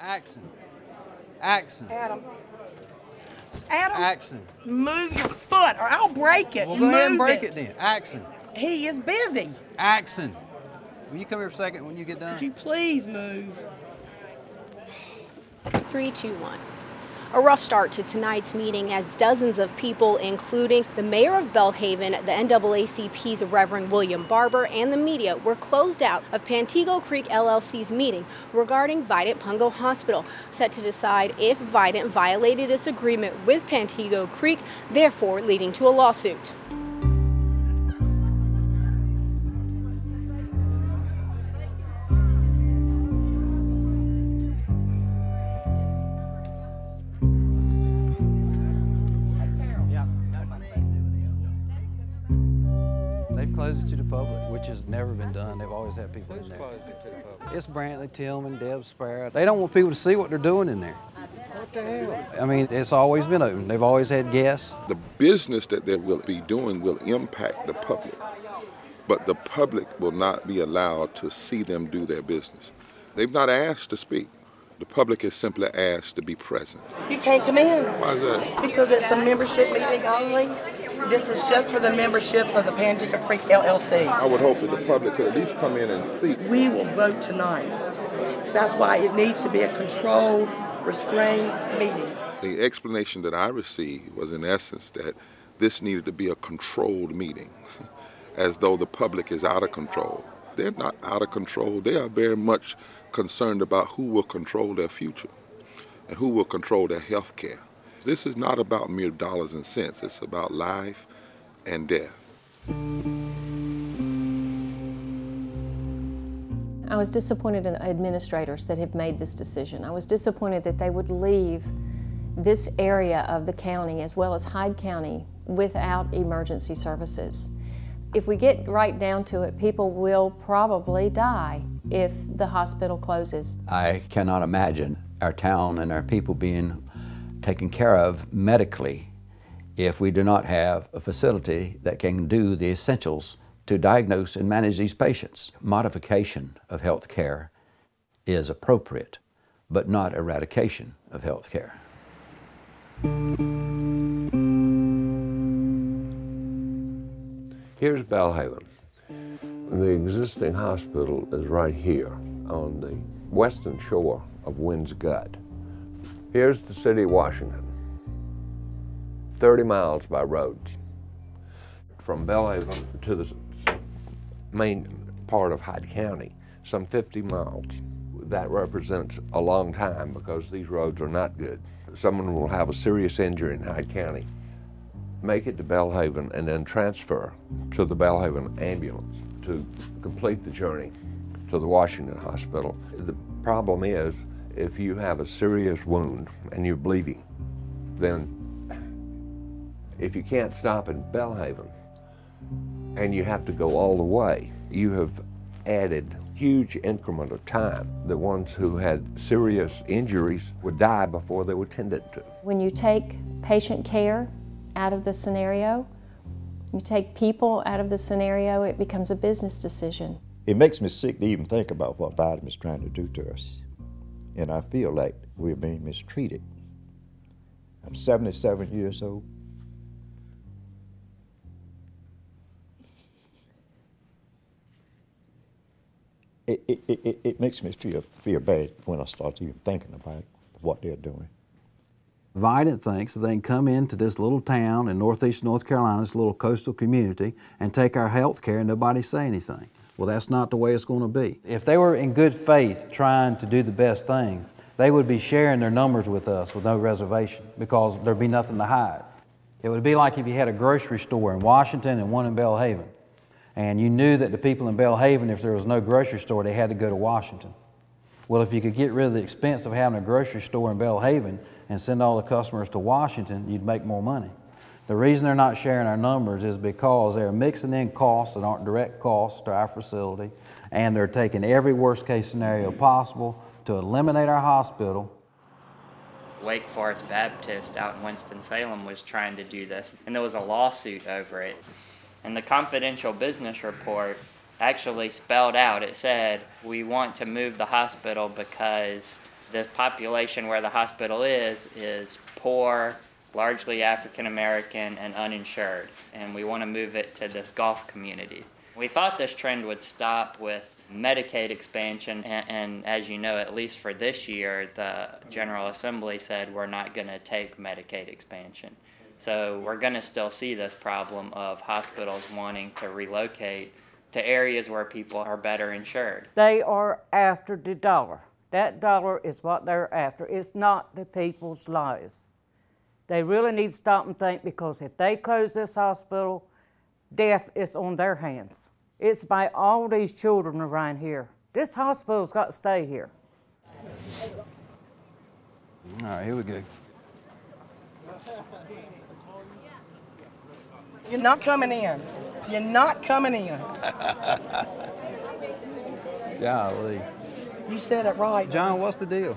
Action. Action. Adam, Action. move your foot or I'll break it. Well, go ahead and Move break it then. Action. He is busy. Action. Will you come here for a second when you get done? Could you please move? 3, 2, 1. A rough start to tonight's meeting as dozens of people, including the mayor of Belhaven, the NAACP's Reverend William Barber, and the media, were closed out of Pantego Creek LLC's meeting regarding Vidant Pungo Hospital, set to decide if Vidant violated its agreement with Pantego Creek, therefore leading to a lawsuit. They've closed it to the public, which has never been done. They've always had people in there. Closed it to the public? It's Brantley, Tillman, Deb Sparrow. They don't want people to see what they're doing in there. What the hell? I mean, it's always been open. They've always had guests. The business that they will be doing will impact the public, but the public will not be allowed to see them do their business. They've not asked to speak. The public is simply asked to be present. You can't come in. Why is that? Because it's a membership meeting only. This is just for the memberships of the Pantego Creek LLC. I would hope that the public could at least come in and see. We will vote tonight. That's why it needs to be a controlled, restrained meeting. The explanation that I received was in essence that this needed to be a controlled meeting, as though the public is out of control. They're not out of control. They are very much concerned about who will control their future and who will control their health care. This is not about mere dollars and cents. It's about life and death. I was disappointed in the administrators that have made this decision. I was disappointed that they would leave this area of the county, as well as Hyde County, without emergency services. If we get right down to it, people will probably die if the hospital closes. I cannot imagine our town and our people being taken care of medically if we do not have a facility that can do the essentials to diagnose and manage these patients. Modification of health care is appropriate, but not eradication of health care. Here's Belhaven. The existing hospital is right here on the western shore of Wind's Gut. Here's the city of Washington, 30 miles by road. From Belhaven to the main part of Hyde County, some 50 miles. That represents a long time because these roads are not good. Someone will have a serious injury in Hyde County, make it to Belhaven, and then transfer to the Belhaven ambulance to complete the journey to the Washington hospital. The problem is, if you have a serious wound and you're bleeding, then if you can't stop in Belhaven and you have to go all the way, you have added huge increment of time. The ones who had serious injuries would die before they were tended to. When you take patient care out of the scenario, you take people out of the scenario, it becomes a business decision. It makes me sick to even think about what Vidant is trying to do to us. And I feel like we're being mistreated. I'm 77 years old. It makes me feel bad when I start even thinking about what they're doing. Vidant thinks that they can come into this little town in northeast North Carolina, this little coastal community, and take our health care and nobody say anything. Well, that's not the way it's going to be. If they were in good faith trying to do the best thing, they would be sharing their numbers with us with no reservation because there'd be nothing to hide. It would be like if you had a grocery store in Washington and one in Belhaven, and you knew that the people in Belhaven, if there was no grocery store, they had to go to Washington. Well, if you could get rid of the expense of having a grocery store in Belhaven and send all the customers to Washington, you'd make more money. The reason they're not sharing our numbers is because they're mixing in costs that aren't direct costs to our facility, and they're taking every worst case scenario possible to eliminate our hospital. Wake Forest Baptist out in Winston-Salem was trying to do this, and there was a lawsuit over it. And the confidential business report actually spelled out, it said, we want to move the hospital because The population where the hospital is poor, largely African American and uninsured, and we want to move it to this Gulf community. We thought this trend would stop with Medicaid expansion, and as you know, at least for this year, the General Assembly said we're not going to take Medicaid expansion. So we're going to still see this problem of hospitals wanting to relocate to areas where people are better insured. They are after the dollar. That dollar is what they're after. It's not the people's lives. They really need to stop and think, because if they close this hospital, death is on their hands. It's by all these children around here. This hospital's got to stay here. All right, here we go. You're not coming in. You're not coming in. Golly. You said it right. John, what's the deal?